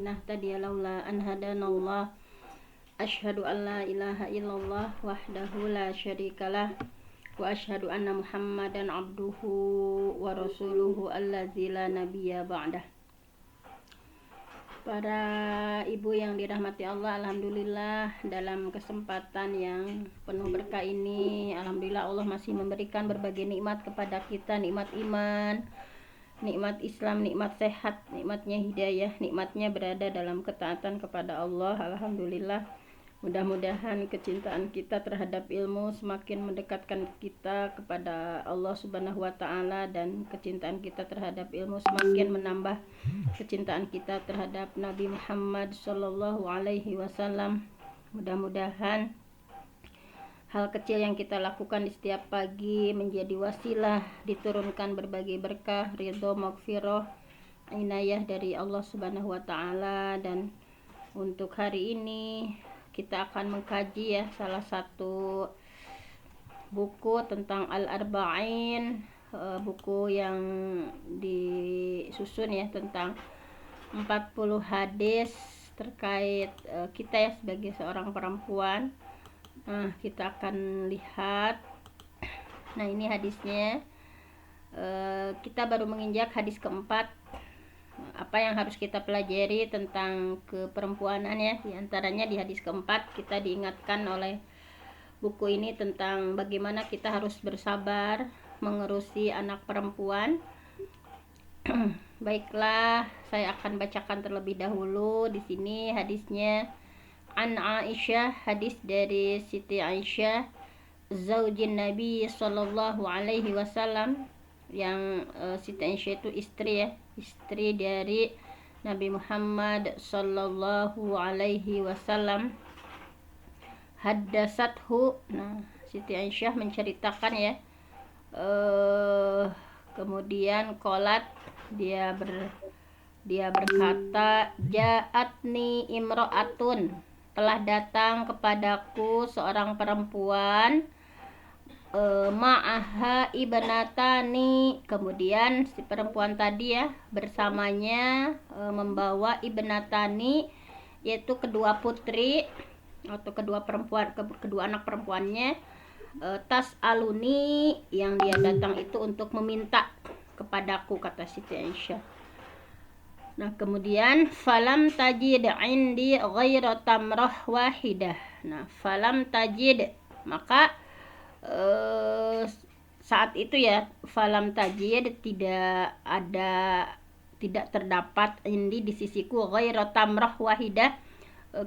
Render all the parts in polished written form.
nahtadiya laula an hadanallah asyhadu an la ilaha illallah wahdahu la syarikalah wa asyhadu anna muhammadan abduhu wa rasuluhu allazi la nabiyya ba'dah. Para ibu yang dirahmati Allah, alhamdulillah dalam kesempatan yang penuh berkah ini, alhamdulillah Allah masih memberikan berbagai nikmat kepada kita, nikmat iman, nikmat Islam, nikmat sehat, nikmatnya hidayah, nikmatnya berada dalam ketaatan kepada Allah. Alhamdulillah, mudah-mudahan kecintaan kita terhadap ilmu semakin mendekatkan kita kepada Allah Subhanahu wa Ta'ala, dan kecintaan kita terhadap ilmu semakin menambah kecintaan kita terhadap Nabi Muhammad Sallallahu Alaihi Wasallam. Mudah-mudahan hal kecil yang kita lakukan di setiap pagi menjadi wasilah diturunkan berbagai berkah, ridho, maghfirah, inayah dari Allah Subhanahu wa Ta'ala. Dan untuk hari ini kita akan mengkaji ya salah satu buku tentang Al-Arba'in, buku yang disusun ya tentang 40 hadis terkait kita ya sebagai seorang perempuan. Nah, kita akan lihat. Nah, ini hadisnya. Kita baru menginjak hadis keempat. Apa yang harus kita pelajari tentang keperempuanan ya? Di antaranya di hadis keempat kita diingatkan oleh buku ini tentang bagaimana kita harus bersabar mengurusi anak perempuan. Baiklah, saya akan bacakan terlebih dahulu di sini hadisnya. An Aisyah, hadis dari Siti Aisyah, zaujin Nabi sallallahu alaihi wasallam, yang Siti Aisyah itu istri ya, istri dari Nabi Muhammad sallallahu alaihi wasallam. Haddasathu, nah Siti Aisyah menceritakan ya, kemudian qolat, dia berkata, ja'atni imro'atun, telah datang kepadaku seorang perempuan, ma'aha ibnatani, kemudian si perempuan tadi ya bersamanya membawa ibnatani, yaitu kedua putri atau kedua anak perempuannya. Tas aluni, yang dia datang itu untuk meminta kepadaku, kata Siti Aisyah. Nah, kemudian falam tajid indi ghaira tamrah wahidah. Nah, falam tajid, maka saat itu ya, falam tajid, tidak terdapat indi di sisiku ghaira tamrah wahidah,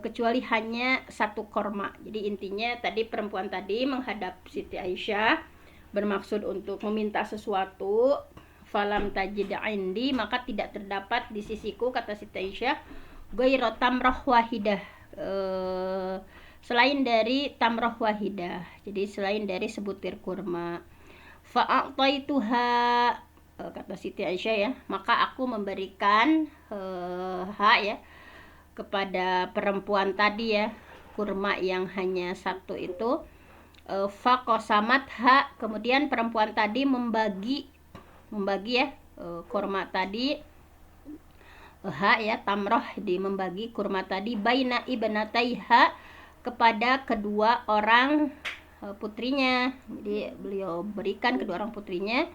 kecuali hanya satu korma. Jadi intinya tadi perempuan tadi menghadap Siti Aisyah bermaksud untuk meminta sesuatu. Falam tajid indi, maka tidak terdapat di sisiku, kata Siti Aisyah, ghairu tamrah wahidah, selain dari tamrah wahidah, jadi selain dari sebutir kurma. Fa'ataituha, kata Siti Aisyah ya, maka aku memberikan ya kepada perempuan tadi ya, kurma yang hanya satu itu. Faqasamatha, kemudian perempuan tadi membagi ya kurma tadi, ya tamroh, membagi kurma tadi, baina ibnataiha, kepada kedua orang putrinya. Jadi beliau berikan kedua orang putrinya.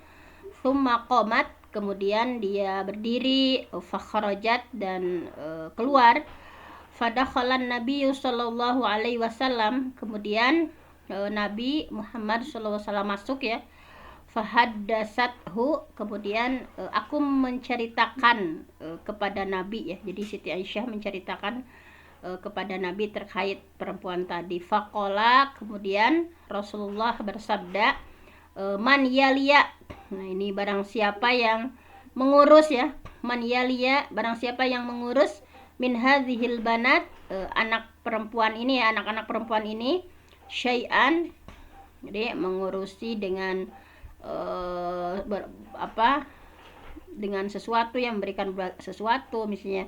Summa qomat, kemudian dia berdiri, fakharajat, dan keluar. Fadakhalan Nabi sallallahu alaihi wasallam, kemudian Nabi Muhammad sallallahu alaihi wasallam masuk ya. Fahaddasathu, kemudian aku menceritakan kepada Nabi ya. Jadi Siti Aisyah menceritakan kepada Nabi terkait perempuan tadi. Faqala, kemudian Rasulullah bersabda, man yaliya, nah ini barang siapa yang mengurus ya, man yaliya, barang siapa yang mengurus, min hadhil banat, anak perempuan ini ya, anak-anak perempuan ini, syai'an, jadi mengurusi dengan dengan sesuatu, yang memberikan sesuatu, misalnya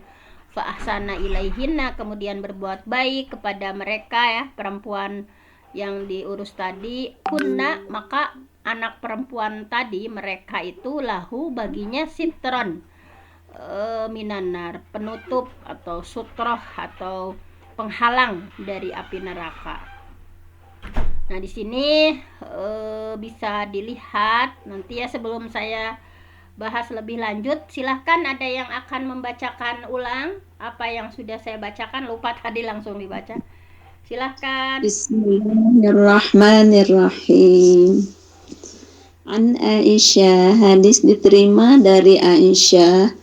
fa ahsana ilaihinna, kemudian berbuat baik kepada mereka ya, perempuan yang diurus tadi, kunna, maka anak perempuan tadi, mereka itu lahu, baginya, sitron, minanar, penutup atau sutroh atau penghalang dari api neraka. Nah, di sini bisa dilihat nanti ya, sebelum saya bahas lebih lanjut, silahkan ada yang akan membacakan ulang apa yang sudah saya bacakan, lupa tadi langsung dibaca. Silahkan. Bismillahirrahmanirrahim. An Aisyah, hadis diterima dari Aisyah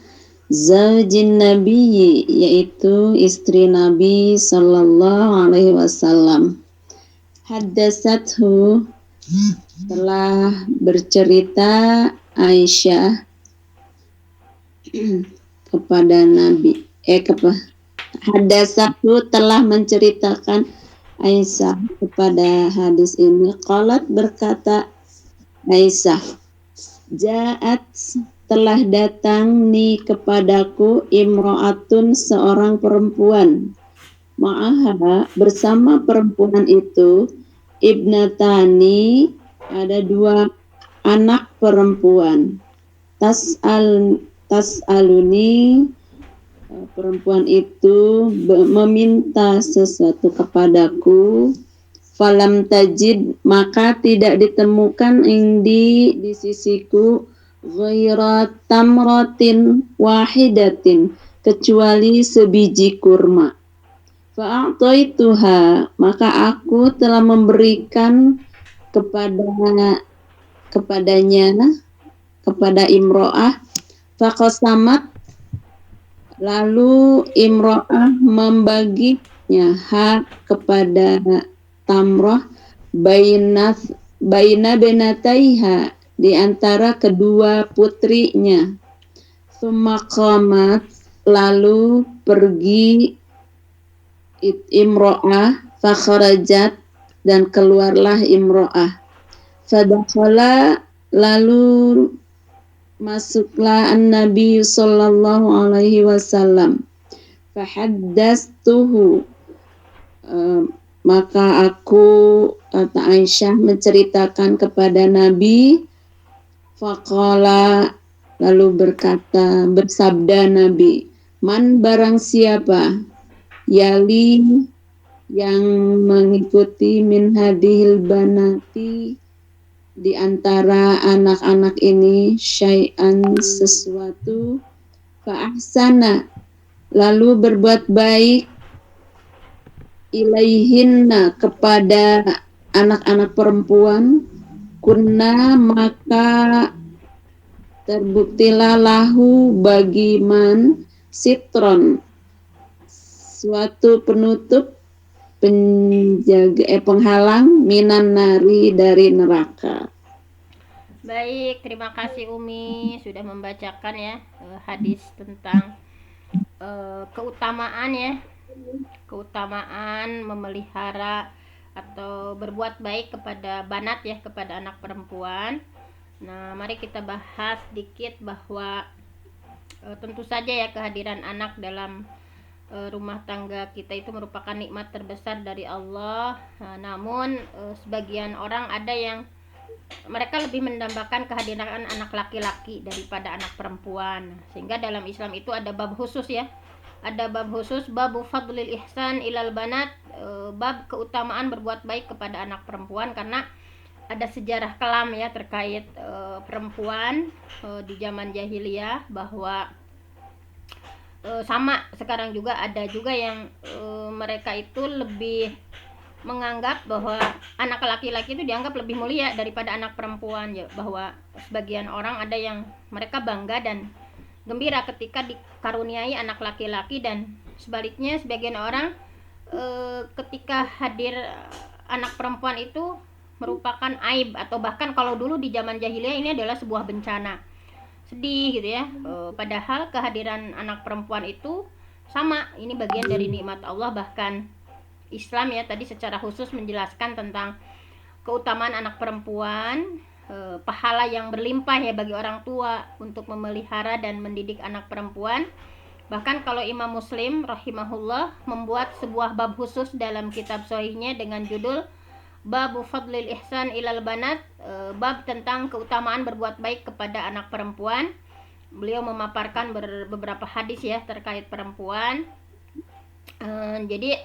zaujin Nabi, yaitu istri Nabi sallallahu alaihi wasallam. Haddatsathu, telah bercerita Aisyah kepada Nabi. Haddatsathu, telah menceritakan Aisyah kepada hadis ini. Qalat, berkata Aisyah, Ja'at, telah datang ni kepadaku imro'atun, seorang perempuan. Ma'aha, bersama perempuan itu ibnatani, ada 2 anak perempuan. Tas'aluni, perempuan itu meminta sesuatu kepadaku. Falam tajid, maka tidak ditemukan indi di sisiku ghaira tamratin wahidatin, kecuali sebiji kurma. Fa'ataituha, maka aku telah memberikan kepadanya, kepada imro'ah. Faqasamat, lalu imro'ah membaginya hak kepada tamrah baina benataiha, di antara kedua putrinya. Sumaqamat, lalu pergi imro'ah. Fakharajat, dan keluarlah imro'ah. Fadakhala, lalu masuklah an-Nabi sallallahu alaihi wasallam. Fahaddastuhu, maka aku, kata Aisyah, menceritakan kepada Nabi. Faqala, lalu bersabda Nabi, man, barang siapa, yali, yang mengikuti min hadhil banati, di antara anak-anak ini, syai'an, sesuatu, fa ahsana, lalu berbuat baik, ilaihinna, kepada anak-anak perempuan, kunna, maka terbuktilah lahu, bagi man, sitron, suatu penutup, penghalang, minan nari, dari neraka. Baik, terima kasih Umi sudah membacakan ya hadis tentang keutamaan ya, keutamaan memelihara atau berbuat baik kepada banat ya, kepada anak perempuan. Nah, mari kita bahas sedikit bahwa tentu saja ya, kehadiran anak dalam rumah tangga kita itu merupakan nikmat terbesar dari Allah. Namun sebagian orang ada yang mereka lebih mendambakan kehadiran anak laki-laki daripada anak perempuan, sehingga dalam Islam itu ada bab khusus ya, ada bab khusus, babu fadlil ihsan ilal banat, bab keutamaan berbuat baik kepada anak perempuan, karena ada sejarah kelam ya terkait perempuan di zaman jahiliyah, bahwa sama sekarang juga ada juga yang mereka itu lebih menganggap bahwa anak laki-laki itu dianggap lebih mulia daripada anak perempuan ya, bahwa sebagian orang ada yang mereka bangga dan gembira ketika dikaruniai anak laki-laki, dan sebaliknya sebagian orang ketika hadir anak perempuan itu merupakan aib, atau bahkan kalau dulu di zaman jahiliyah ini adalah sebuah bencana, sedih gitu ya. Padahal kehadiran anak perempuan itu sama, ini bagian dari nikmat Allah. Bahkan Islam ya tadi secara khusus menjelaskan tentang keutamaan anak perempuan, pahala yang berlimpah ya bagi orang tua untuk memelihara dan mendidik anak perempuan. Bahkan kalau Imam Muslim rahimahullah membuat sebuah bab khusus dalam kitab sahihnya dengan judul Babu Fadlil Ihsan Ilal Banat, bab tentang keutamaan berbuat baik kepada anak perempuan. beliau memaparkan beberapa hadis ya terkait perempuan. Jadi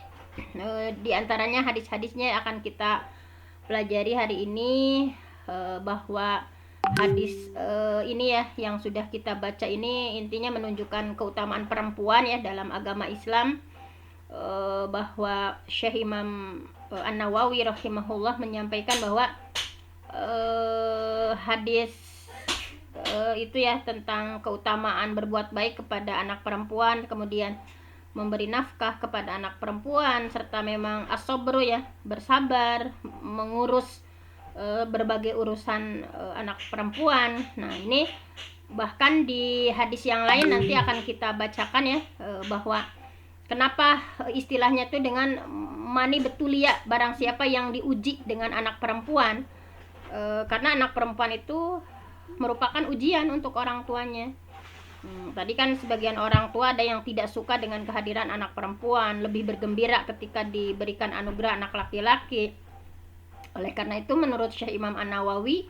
di antaranya hadis-hadisnya akan kita pelajari hari ini, bahwa hadis ini ya yang sudah kita baca ini intinya menunjukkan keutamaan perempuan ya dalam agama Islam, bahwa Syekh Imam An-Nawawi rahimahullah menyampaikan bahwa hadis itu ya tentang keutamaan berbuat baik kepada anak perempuan, kemudian memberi nafkah kepada anak perempuan, serta memang as-sabru ya, bersabar mengurus berbagai urusan anak perempuan. Nah, ini bahkan di hadis yang lain nanti akan kita bacakan ya, bahwa kenapa istilahnya itu dengan mani betulia, barang siapa yang diuji dengan anak perempuan, karena anak perempuan itu merupakan ujian untuk orang tuanya. Tadi kan sebagian orang tua ada yang tidak suka dengan kehadiran anak perempuan, lebih bergembira ketika diberikan anugerah anak laki-laki. Oleh karena itu menurut Syekh Imam An-Nawawi,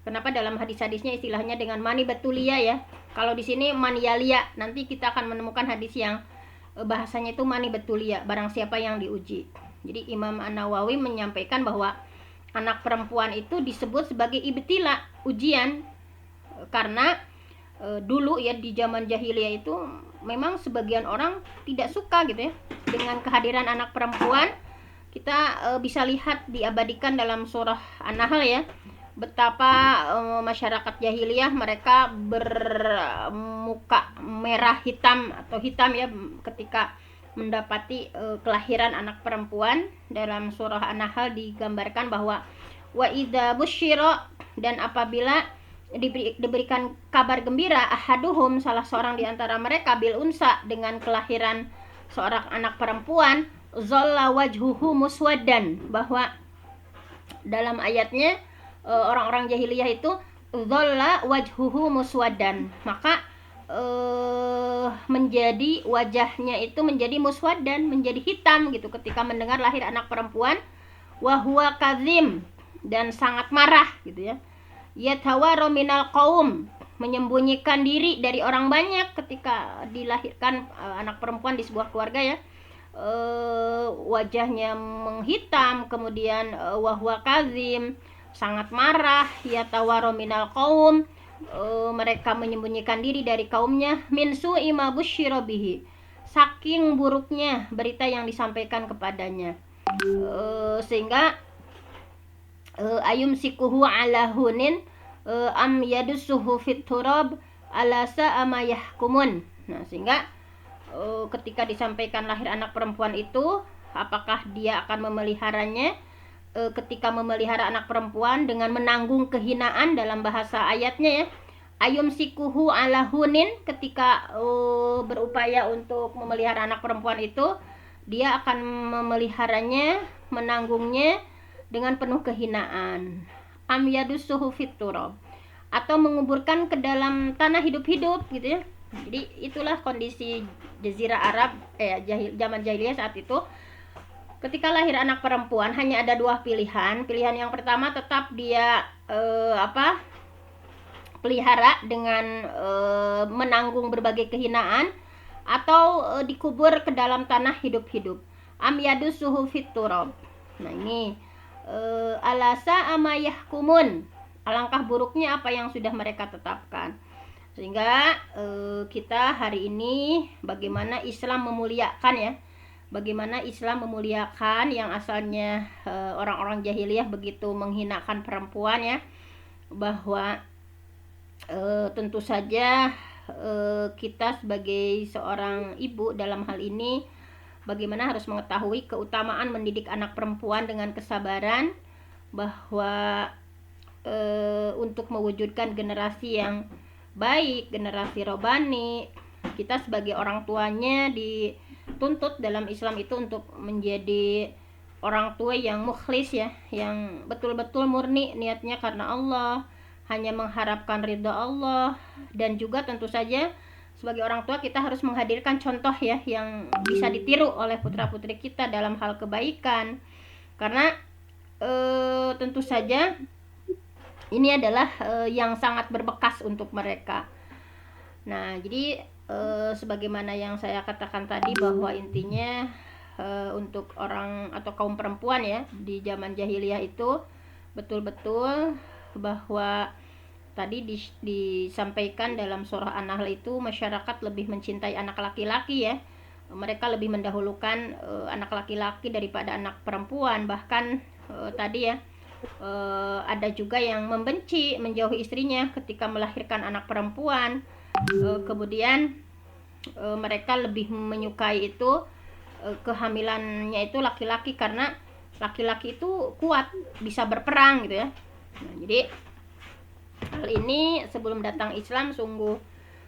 kenapa dalam hadis-hadisnya istilahnya dengan mani betulia ya. Kalau di sini maniyalia, nanti kita akan menemukan hadis yang bahasanya itu mani betulia, barang siapa yang diuji. Jadi Imam An-Nawawi menyampaikan bahwa anak perempuan itu disebut sebagai ibtila, ujian, karena dulu ya di zaman jahiliyah itu memang sebagian orang tidak suka gitu ya dengan kehadiran anak perempuan. Kita bisa lihat diabadikan dalam surah An-Nahl ya, betapa masyarakat jahiliyah mereka bermuka merah hitam atau hitam ya ketika mendapati kelahiran anak perempuan. Dalam surah An-Nahl digambarkan bahwa wa idza busyira, dan apabila diberikan kabar gembira, ahaduhum, salah seorang di antara mereka, bil unsa, dengan kelahiran seorang anak perempuan, zalla wajhuhu muswaddan, bahwa dalam ayatnya orang-orang jahiliyah itu zalla wajhuhu muswaddan, maka menjadi wajahnya itu menjadi muswaddan, menjadi hitam gitu ketika mendengar lahir anak perempuan, wa huwa kadzim, dan sangat marah gitu ya. Yatawara minal qaum, menyembunyikan diri dari orang banyak ketika dilahirkan anak perempuan di sebuah keluarga ya. Wajahnya menghitam, kemudian wahwa kazim, sangat marah. Yatawara minal qaum, mereka menyembunyikan diri dari kaumnya, min su'i ma busyira bihi, saking buruknya berita yang disampaikan kepadanya, sehingga ayum sikuhu ala hunin am yadussuhu fit turab ala sa'ama yahkumun. Nah, sehingga ketika disampaikan lahir anak perempuan itu, apakah dia akan memeliharanya, ketika memelihara anak perempuan dengan menanggung kehinaan, dalam bahasa ayatnya ya, ayum sikuhu ala hunin, ketika berupaya untuk memelihara anak perempuan itu, dia akan memeliharanya, menanggungnya dengan penuh kehinaan. Am yadussuhu fit turab, atau menguburkan ke dalam tanah hidup-hidup gitu ya. Jadi itulah kondisi jazirah Arab zaman jahiliyah saat itu. Ketika lahir anak perempuan hanya ada dua pilihan. Pilihan yang pertama, tetap dia pelihara dengan menanggung berbagai kehinaan, atau dikubur ke dalam tanah hidup-hidup. Am yadussuhu fit turab. Nah, ini alasa amayahkumun, alangkah buruknya apa yang sudah mereka tetapkan. Sehingga kita hari ini bagaimana Islam memuliakan ya, bagaimana Islam memuliakan yang asalnya orang-orang jahiliyah begitu menghinakan perempuan ya, bahwa tentu saja kita sebagai seorang ibu dalam hal ini bagaimana harus mengetahui keutamaan mendidik anak perempuan dengan kesabaran, bahwa untuk mewujudkan generasi yang baik, generasi robani, kita sebagai orang tuanya dituntut dalam Islam itu untuk menjadi orang tua yang mukhlis ya, yang betul-betul murni niatnya karena Allah, hanya mengharapkan ridha Allah. Dan juga tentu saja sebagai orang tua kita harus menghadirkan contoh ya yang bisa ditiru oleh putra-putri kita dalam hal kebaikan, karena tentu saja ini adalah yang sangat berbekas untuk mereka. Nah, jadi sebagaimana yang saya katakan tadi bahwa intinya untuk orang atau kaum perempuan ya di zaman jahiliyah itu betul-betul bahwa tadi disampaikan dalam surah An-Nahl itu masyarakat lebih mencintai anak laki-laki ya. Mereka lebih mendahulukan anak laki-laki daripada anak perempuan. Bahkan tadi ya ada juga yang membenci, menjauhi istrinya ketika melahirkan anak perempuan. Kemudian mereka lebih menyukai itu kehamilannya itu laki-laki karena laki-laki itu kuat, bisa berperang gitu ya. Nah, jadi hal ini sebelum datang Islam sungguh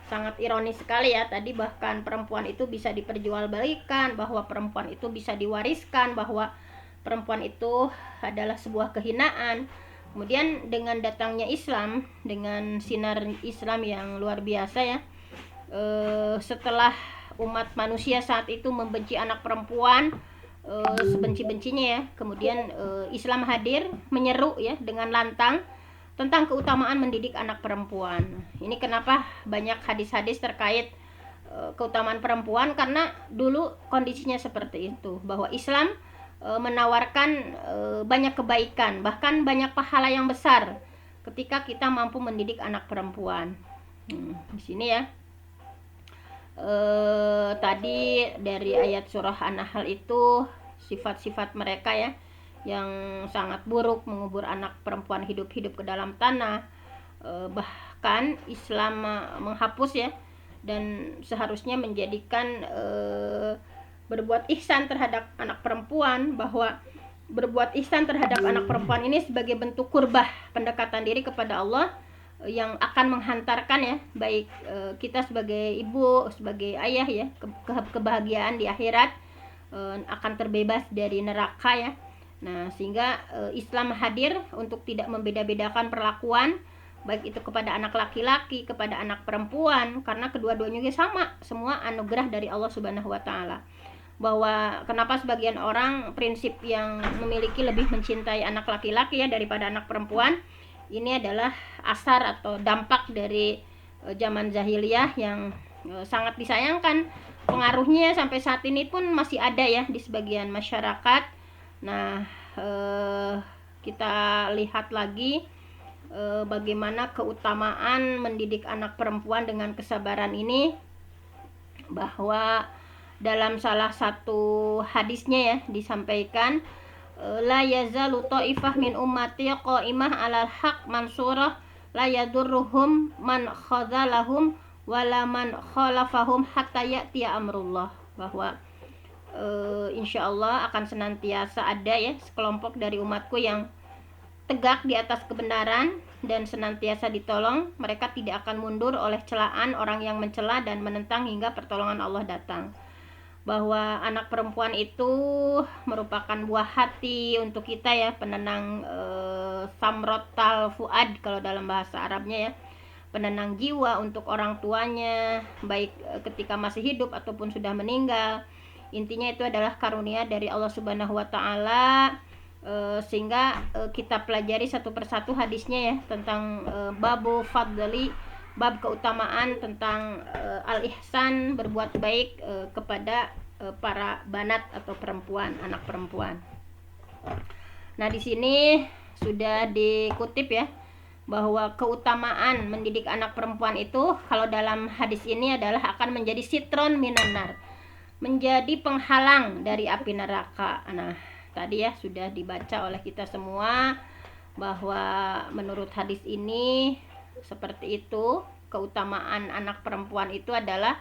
sangat ironis sekali ya. Tadi bahkan perempuan itu bisa diperjualbelikan, bahwa perempuan itu bisa diwariskan, bahwa perempuan itu adalah sebuah kehinaan. Kemudian dengan datangnya Islam, dengan sinar Islam yang luar biasa ya, setelah umat manusia saat itu membenci anak perempuan sebenci-bencinya ya, kemudian Islam hadir menyeru ya dengan lantang tentang keutamaan mendidik anak perempuan. Ini kenapa banyak hadis-hadis terkait keutamaan perempuan, karena dulu kondisinya seperti itu, bahwa Islam menawarkan banyak kebaikan, bahkan banyak pahala yang besar ketika kita mampu mendidik anak perempuan. Di sini ya tadi dari ayat surah An-Nahl itu sifat-sifat mereka ya yang sangat buruk, mengubur anak perempuan hidup-hidup ke dalam tanah. Bahkan Islam menghapus ya, dan seharusnya menjadikan berbuat ihsan terhadap anak perempuan, bahwa berbuat ihsan terhadap anak perempuan ini sebagai bentuk kurbah pendekatan diri kepada Allah yang akan menghantarkan ya baik kita sebagai ibu, sebagai ayah ya kebahagiaan di akhirat, akan terbebas dari neraka ya. Nah, sehingga Islam hadir untuk tidak membeda-bedakan perlakuan baik itu kepada anak laki-laki, kepada anak perempuan, karena kedua-duanya sama, semua anugerah dari Allah Subhanahu wa taala. Bahwa kenapa sebagian orang prinsip yang memiliki lebih mencintai anak laki-laki ya daripada anak perempuan, ini adalah asar atau dampak dari zaman jahiliyah yang sangat disayangkan. Pengaruhnya sampai saat ini pun masih ada ya di sebagian masyarakat. Nah, kita lihat lagi bagaimana keutamaan mendidik anak perempuan dengan kesabaran ini, bahwa dalam salah satu hadisnya ya disampaikan, la yazalu ta'ifah min ummati qa'imah 'alal haq mansurah la yadurruhum man khazalahum wala man khalafahum hatta ya'tiya amrullah. Bahwa insyaallah akan senantiasa ada ya sekelompok dari umatku yang tegak di atas kebenaran dan senantiasa ditolong. Mereka tidak akan mundur oleh celaan orang yang mencela dan menentang hingga pertolongan Allah datang. Bahwa anak perempuan itu merupakan buah hati untuk kita ya, penenang samrotal fuad kalau dalam bahasa Arabnya ya, penenang jiwa untuk orang tuanya baik ketika masih hidup ataupun sudah meninggal. Intinya itu adalah karunia dari Allah Subhanahu wa taala, sehingga kita pelajari satu persatu hadisnya ya tentang babu fadli, bab keutamaan tentang al-ihsan, berbuat baik kepada para banat atau perempuan, anak perempuan. Nah, di sini sudah dikutip ya bahwa keutamaan mendidik anak perempuan itu kalau dalam hadis ini adalah akan menjadi sitron minanar, menjadi penghalang dari api neraka. Nah, tadi ya sudah dibaca oleh kita semua bahwa menurut hadis ini seperti itu, keutamaan anak perempuan itu adalah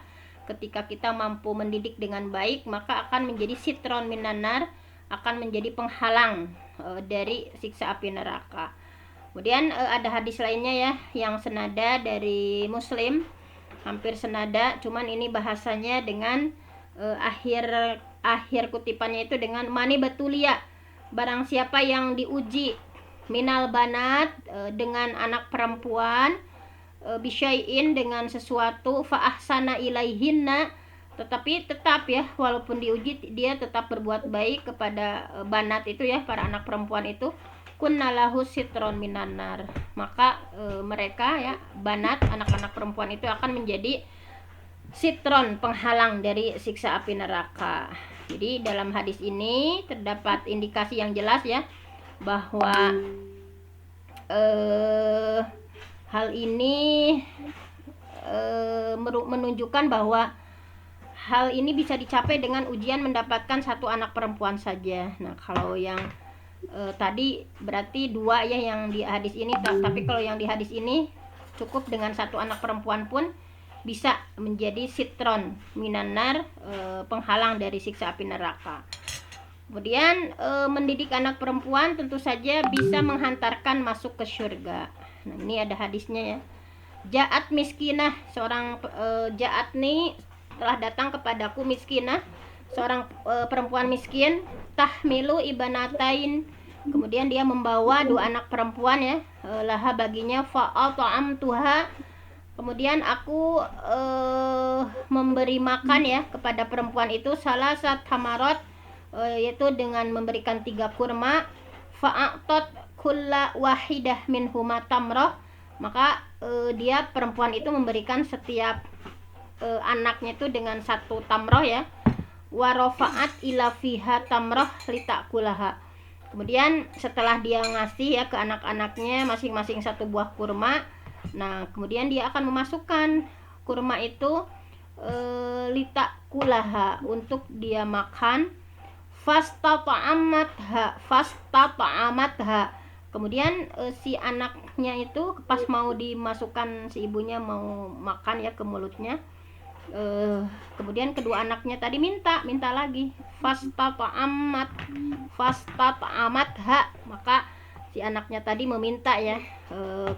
ketika kita mampu mendidik dengan baik, maka akan menjadi sitron minanar, akan menjadi penghalang dari siksa api neraka. Kemudian ada hadis lainnya ya yang senada dari Muslim, hampir senada, cuman ini bahasanya dengan akhir kutipannya itu dengan mani betulia, barang siapa yang diuji minal banat dengan anak perempuan, bisyai'in dengan sesuatu, fa ahsana ilaihinna, tetapi tetap ya walaupun diuji dia tetap berbuat baik kepada banat itu ya, para anak perempuan itu, kunna lahu sitron minan nar. Maka mereka ya, banat, anak-anak perempuan itu akan menjadi sitron, penghalang dari siksa api neraka. Jadi dalam hadis ini terdapat indikasi yang jelas ya, bahwa hal ini menunjukkan bahwa hal ini bisa dicapai dengan ujian mendapatkan satu anak perempuan saja. Nah, kalau yang tadi berarti 2 ya yang di hadis ini, tapi kalau yang di hadis ini cukup dengan satu anak perempuan pun bisa menjadi sitron minanar, penghalang dari siksa api neraka. Kemudian mendidik anak perempuan tentu saja bisa menghantarkan masuk ke surga. Nah, ini ada hadisnya ya. Ja'at miskinah, seorang Ja'at nih telah datang kepadaku miskinah, seorang perempuan miskin, tahmilu ibanatain, kemudian dia membawa 2 anak perempuan ya, laha baginya, fa'ata'amtuha, kemudian aku memberi makan ya kepada perempuan itu, salasat hamarot, yaitu dengan memberikan 3 kurma, fa'atot kulla wahidah minhuma tamroh, maka dia perempuan itu memberikan setiap anaknya itu dengan 1 tamroh ya, warofa'at ila fiha tamroh litakulaha. Kemudian setelah dia ngasih ya ke anak-anaknya masing-masing 1 buah kurma, nah kemudian dia akan memasukkan kurma itu litakulaha, untuk dia makan, fastata'amatha. Kemudian si anaknya itu pas mau dimasukkan, si ibunya mau makan ya ke mulutnya, kemudian kedua anaknya tadi minta lagi, fastata'amatha, maka si anaknya tadi meminta ya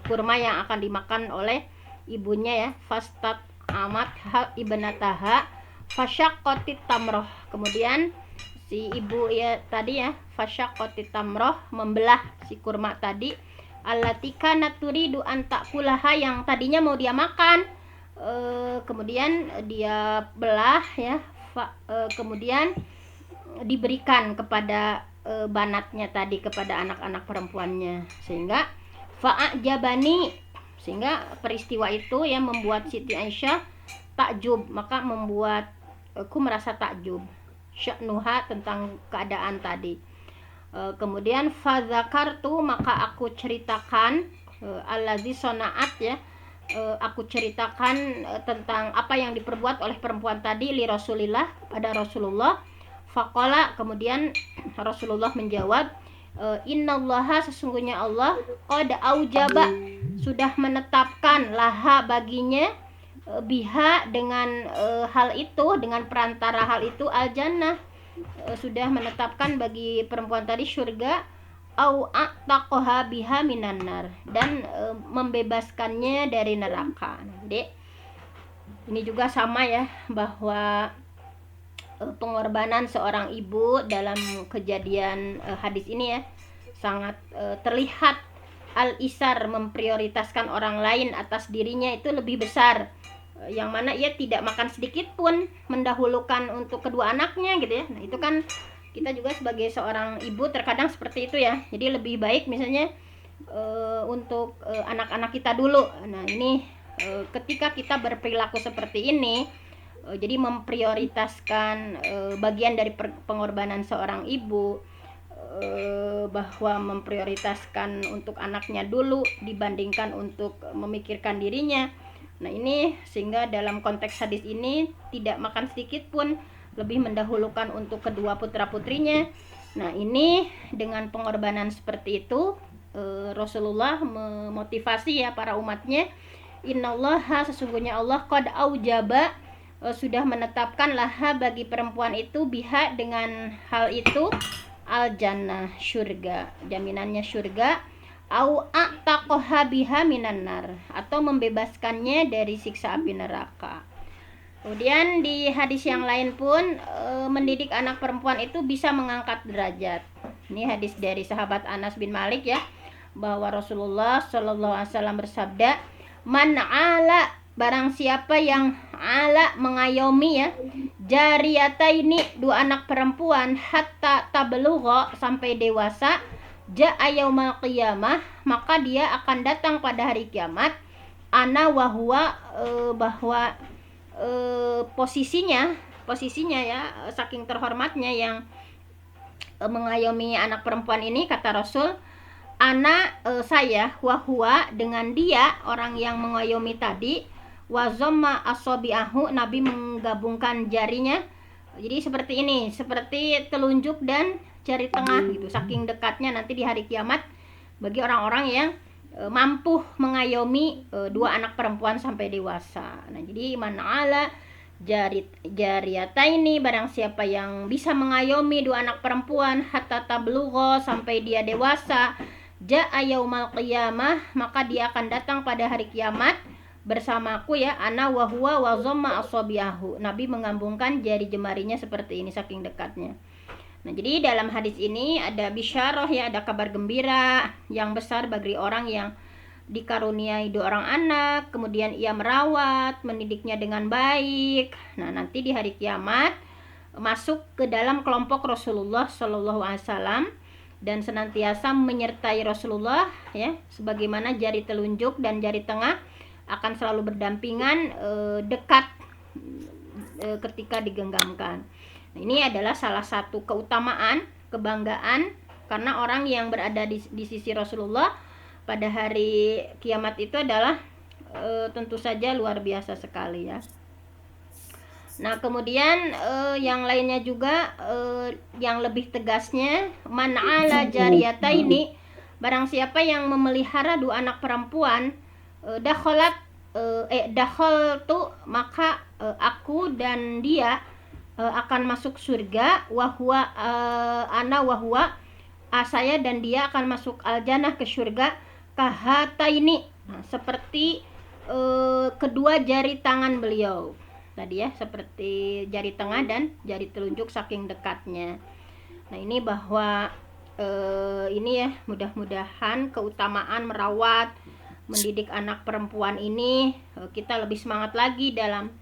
kurma yang akan dimakan oleh ibunya ya, fastata'amatha ibnataha fasyaqqatit tamroh. Kemudian si ibu ya tadi ya, fasyaqqatit tamroh, membelah si kurma tadi, allati kanat turidu an ta'kulaha, yang tadinya mau dia makan, kemudian dia belah ya, kemudian diberikan kepada banatnya tadi, kepada anak-anak perempuannya, sehingga fa'ajabani, sehingga peristiwa itu yang membuat Siti Aisyah takjub, maka membuat aku merasa takjub, sya'nuha, tentang keadaan tadi. Kemudian fadzakartu, maka aku ceritakan, allazi sona'at ya, aku ceritakan tentang apa yang diperbuat oleh perempuan tadi, li Rasulillah, pada Rasulullah. Faqala, kemudian Rasulullah menjawab, innallaha, sesungguhnya Allah, qad aujaba, sudah menetapkan, laha baginya, biha, dengan hal itu, dengan perantara hal itu, al-jannah, sudah menetapkan bagi perempuan tadi surga, au a'taqaha biha minan nar, dan membebaskannya dari neraka. Jadi ini juga sama ya, bahwa pengorbanan seorang ibu dalam kejadian hadis ini ya, sangat terlihat al-isar, memprioritaskan orang lain atas dirinya itu lebih besar, yang mana ia tidak makan sedikit pun, mendahulukan untuk kedua anaknya gitu ya. Nah, itu kan kita juga sebagai seorang ibu terkadang seperti itu ya. Jadi lebih baik misalnya untuk anak-anak kita dulu. Nah, ini ketika kita berperilaku seperti ini, jadi memprioritaskan bagian dari pengorbanan seorang ibu, bahwa memprioritaskan untuk anaknya dulu dibandingkan untuk memikirkan dirinya. Nah, ini sehingga dalam konteks hadis ini tidak makan sedikit pun, lebih mendahulukan untuk kedua putra-putrinya. Nah, ini dengan pengorbanan seperti itu, Rasulullah memotivasi ya para umatnya, innallaha, sesungguhnya Allah, qad aujaba, sudah menetapkan, laha bagi perempuan itu, biha, dengan hal itu, al jannah, surga, jaminannya surga, au a'taqaha biha minan nar, atau membebaskannya dari siksa api neraka. Kemudian di hadis yang lain pun, mendidik anak perempuan itu bisa mengangkat derajat. Ini hadis dari sahabat Anas bin Malik ya, bahwa Rasulullah Shallallahu Alaihi Wasallam bersabda, man ala, barang siapa yang ala, mengayomi ya, jariyata, ini 2 anak perempuan, hatta tablugha, sampai dewasa, ja'a yaumal qiyamah, maka dia akan datang pada hari kiamat, ana wahwa, bahwa posisinya ya, saking terhormatnya yang mengayomi anak perempuan ini, kata Rasul, ana, saya, wahwa, dengan dia orang yang mengayomi tadi, wazomma asobiahu, Nabi menggabungkan jarinya. Jadi seperti ini, seperti telunjuk dan jari tengah gitu, saking dekatnya nanti di hari kiamat bagi orang-orang yang mampu mengayomi dua anak perempuan sampai dewasa. Nah, jadi mana'ala jariyata ini, barang siapa yang bisa mengayomi dua anak perempuan hatta tablugha, sampai dia dewasa, ja'a yaumal qiyamah, maka dia akan datang pada hari kiamat bersamaku ya, ana wa huwa wa dhamma asabiahu. Nabi menggabungkan jari jemarinya seperti ini, saking dekatnya. Nah, jadi dalam hadis ini ada bisyarah ya, ada kabar gembira yang besar bagi orang yang dikaruniai dua orang anak, kemudian ia merawat, mendidiknya dengan baik. Nah, nanti di hari kiamat masuk ke dalam kelompok Rasulullah Shallallahu Alaihi Wasallam dan senantiasa menyertai Rasulullah ya, sebagaimana jari telunjuk dan jari tengah akan selalu berdampingan dekat ketika digenggamkan. Nah, ini adalah salah satu keutamaan, kebanggaan, karena orang yang berada di sisi Rasulullah pada hari kiamat itu adalah tentu saja luar biasa sekali ya. Nah, kemudian yang lainnya juga, yang lebih tegasnya, man'ala jariyata ini, barang siapa yang memelihara dua anak perempuan, dakhol tu, maka aku dan dia akan masuk surga, wahwa, ana wahwa, saya dan dia akan masuk al-jannah, ke surga, kahata ini, nah, seperti kedua jari tangan beliau tadi ya, seperti jari tengah dan jari telunjuk saking dekatnya. Nah, ini bahwa ini ya, mudah-mudahan keutamaan merawat, mendidik anak perempuan ini, kita lebih semangat lagi dalam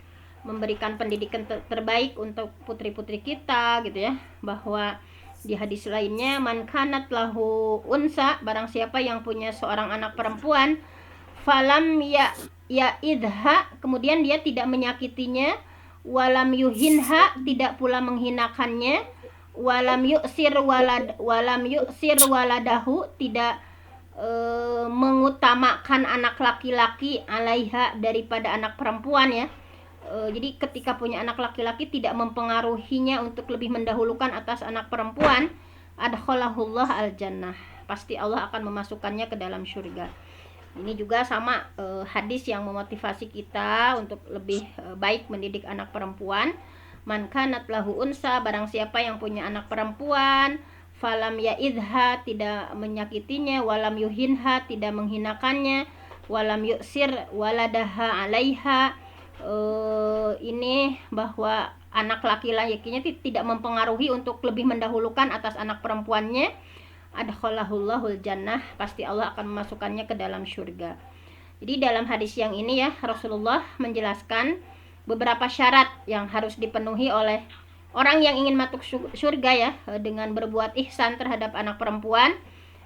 memberikan pendidikan terbaik untuk putri-putri kita gitu ya. Bahwa di hadis lainnya, man kanat lahu unsa, barang siapa yang punya seorang anak perempuan, falam ya idha, kemudian dia tidak menyakitinya, walam yuhinha, tidak pula menghinakannya, walam yu'sir waladahu, tidak mengutamakan anak laki-laki alaiha, daripada anak perempuan ya. Jadi ketika punya anak laki-laki tidak mempengaruhinya untuk lebih mendahulukan atas anak perempuan, adkhalahullah al-jannah, pasti Allah akan memasukkannya ke dalam surga. Ini juga sama hadis yang memotivasi kita untuk lebih baik mendidik anak perempuan. Man kanat lahu unsa, barang siapa yang punya anak perempuan, falam ya'idha, tidak menyakitinya, walam yuhinha, tidak menghinakannya, walam yu'sir waladaha alaiha, ini bahwa anak laki-lakinya tidak mempengaruhi untuk lebih mendahulukan atas anak perempuannya, adkhalahullahul jannah, pasti Allah akan memasukkannya ke dalam surga. Jadi dalam hadis yang ini ya, Rasulullah menjelaskan beberapa syarat yang harus dipenuhi oleh orang yang ingin masuk surga ya, dengan berbuat ihsan terhadap anak perempuan.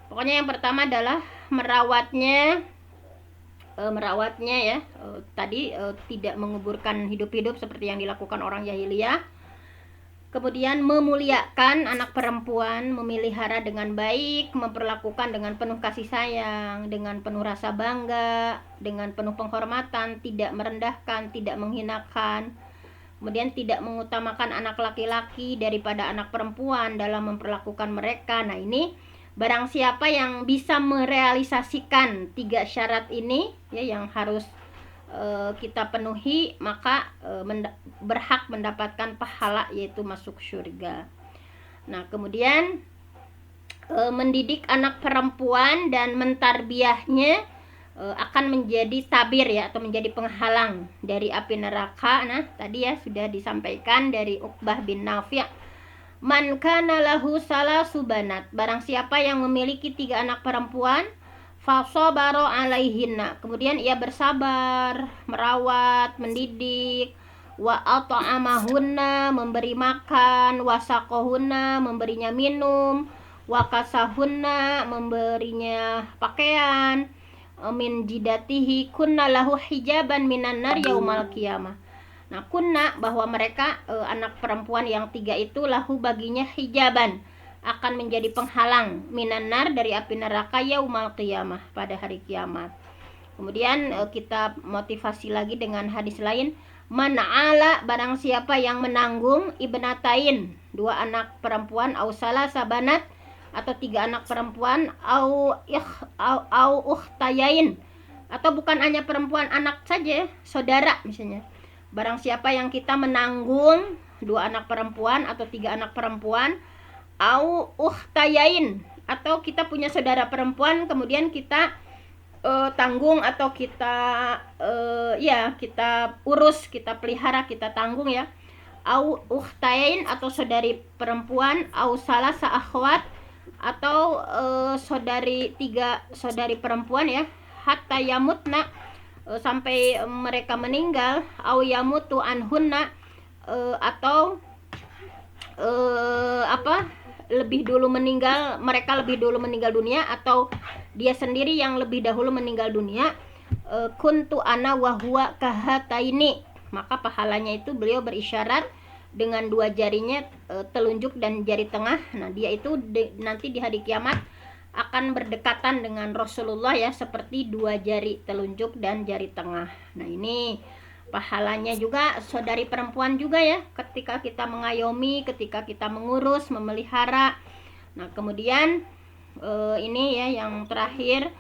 Pokoknya yang pertama adalah merawatnya ya, tadi tidak menguburkan hidup-hidup seperti yang dilakukan orang jahiliyah. Kemudian memuliakan anak perempuan, memelihara dengan baik, memperlakukan dengan penuh kasih sayang, dengan penuh rasa bangga, dengan penuh penghormatan, tidak merendahkan, tidak menghinakan. Kemudian tidak mengutamakan anak laki-laki daripada anak perempuan dalam memperlakukan mereka. Nah, ini barang siapa yang bisa merealisasikan 3 syarat ini ya, yang harus kita penuhi, maka berhak mendapatkan pahala, yaitu masuk surga. Nah, kemudian mendidik anak perempuan dan mentarbiyahnya akan menjadi tabir ya, atau menjadi penghalang dari api neraka. Nah, tadi ya sudah disampaikan dari Uqbah bin Nafi', man kana lahu salasu banat, barang siapa yang memiliki 3 anak perempuan, fasabara alaihinna, kemudian ia bersabar, merawat, mendidik, wa at'amahunna, memberi makan, wasaqahunna, memberinya minum, Wakasahunna, memberinya pakaian, min jidatihi kunna lahu hijaban minan nar yaumal qiyamah. Nah, kunna, bahwa mereka anak perempuan yang tiga itu, lahu, baginya, hijaban, akan menjadi penghalang, minan nar, dari api neraka, yaumal qiyamah, pada hari kiamat. Kemudian kita motivasi lagi dengan hadis lain, man'ala, barang siapa yang menanggung, ibnatain, dua anak perempuan, au salasa banat, atau tiga anak perempuan, au ukhtayain, atau bukan hanya perempuan, anak saja, saudara misalnya. Barang siapa yang kita menanggung dua anak perempuan atau tiga anak perempuan, au ukhtayain, atau kita punya saudara perempuan, kemudian kita tanggung, atau kita kita urus, kita pelihara, kita tanggung ya. Au ukhtayain, atau saudari perempuan, au salasa akhwat, atau tiga saudari perempuan ya, hatta yamutna, sampai mereka meninggal, au yamutu anhunna, atau lebih dulu meninggal, mereka lebih dulu meninggal dunia, atau dia sendiri yang lebih dahulu meninggal dunia, kuntu ana wa huwa kahataini, maka pahalanya itu beliau berisyarat dengan dua jarinya, telunjuk dan jari tengah. Nah, dia itu nanti di hari kiamat akan berdekatan dengan Rasulullah ya, seperti dua jari telunjuk dan jari tengah. Nah, ini pahalanya juga saudari perempuan juga ya, ketika kita mengayomi, ketika kita mengurus, memelihara. Nah, kemudian ini ya yang terakhir,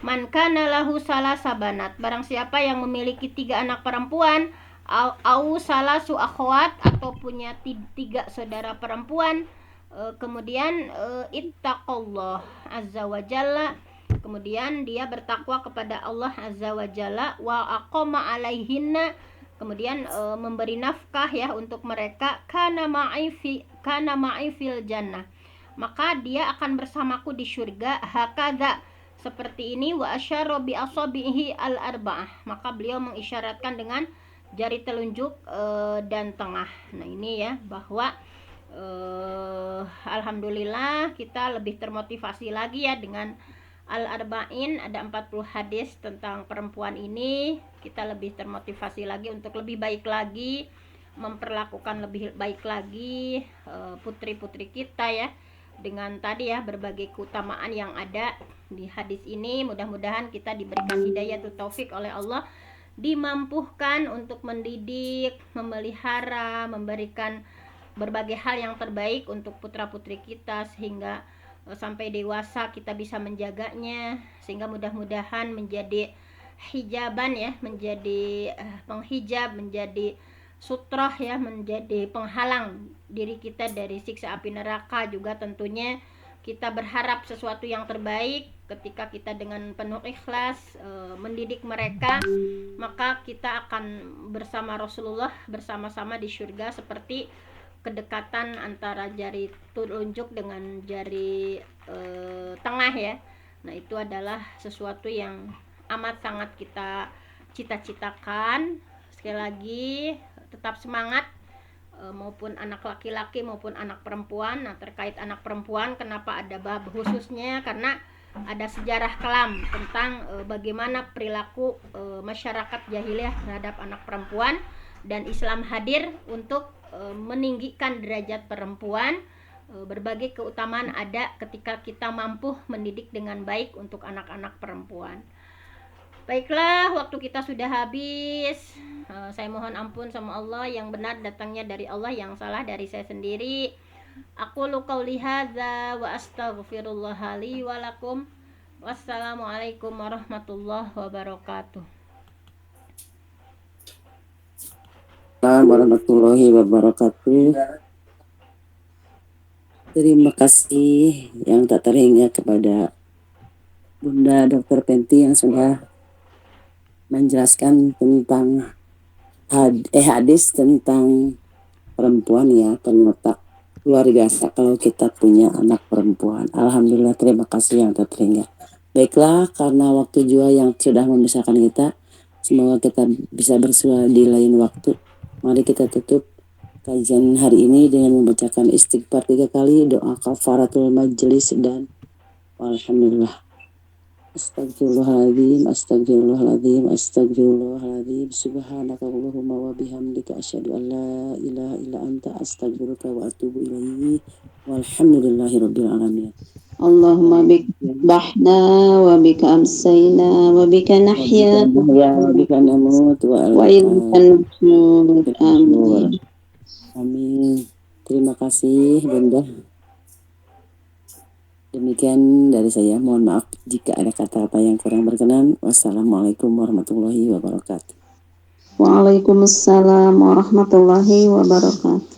man kana lahu salasa banat, barang siapa yang memiliki tiga anak perempuan, au salasu akhwat, atau punya tiga saudara perempuan, kemudian ittaqallah azza wa jalla, kemudian dia bertakwa kepada Allah azza wa jalla, wa aqama alaihinna, kemudian memberi nafkah ya untuk mereka, kana ma'i fil jannah, maka dia akan bersamaku di surga, hakadha, seperti ini, wa asyara bi asabihi al arba'ah, maka beliau mengisyaratkan dengan jari telunjuk dan tengah. Nah, ini ya, bahwa alhamdulillah kita lebih termotivasi lagi ya dengan Al-Arba'in, ada 40 hadis tentang perempuan ini. Kita lebih termotivasi lagi untuk lebih baik lagi, memperlakukan lebih baik lagi putri-putri kita ya, dengan tadi ya berbagai keutamaan yang ada di hadis ini. Mudah-mudahan kita diberikan hidayah atau taufik oleh Allah, dimampuhkan untuk mendidik, memelihara, memberikan berbagai hal yang terbaik untuk putra-putri kita, sehingga sampai dewasa kita bisa menjaganya, sehingga mudah-mudahan menjadi hijaban ya, menjadi penghijab, menjadi sutroh ya, menjadi penghalang diri kita dari siksa api neraka. Juga tentunya kita berharap sesuatu yang terbaik ketika kita dengan penuh ikhlas mendidik mereka, maka kita akan bersama Rasulullah, bersama-sama di surga, seperti kedekatan antara jari telunjuk dengan jari tengah ya. Nah, itu adalah sesuatu yang amat sangat kita cita-citakan. Sekali lagi, tetap semangat, maupun anak laki-laki maupun anak perempuan. Nah, terkait anak perempuan, kenapa ada bab khususnya? Karena ada sejarah kelam tentang bagaimana perilaku masyarakat jahiliyah terhadap anak perempuan, dan Islam hadir untuk meninggikan derajat perempuan. Berbagai keutamaan ada ketika kita mampu mendidik dengan baik untuk anak-anak perempuan. Baiklah, waktu kita sudah habis. Saya mohon ampun sama Allah, yang benar datangnya dari Allah, yang salah dari saya sendiri. Aqulu qauli hadza wa astaghfirullah li wa lakum. Wassalamualaikum warahmatullahi wabarakatuh. Warahmatullahi wabarakatuh. Terima kasih yang tak terhingga kepada Bunda Dr. Penti yang sudah menjelaskan tentang hadis tentang perempuan ya. Ternyata luar biasa kalau kita punya anak perempuan. Alhamdulillah, terima kasih yang tak terhingga. Baiklah, karena waktu juga yang sudah memisahkan kita, semoga kita bisa bersua di lain waktu. Mari kita tutup. kajian hari ini dengan membacakan istighfar 3 kali, doa kafaratul majelis, dan alhamdulillah. Astagfirullahaladzim, astagfirullahaladzim, astagfirullahaladzim, subhanaka Allahumma wa bihamdika asyhadu an la ilaha illa anta astaghfiruka wa atubu ilaihi walhamdulillahi rabbil alamin. Allahumma bika bahna wa bika amsayna wa bika nahya wa bika namut wa ilaika nusyur. Amin. Amin. Terima kasih Bunda. Demikian dari saya, mohon maaf jika ada kata-kata yang kurang berkenan. Wassalamualaikum warahmatullahi wabarakatuh. Waalaikumsalam warahmatullahi wabarakatuh.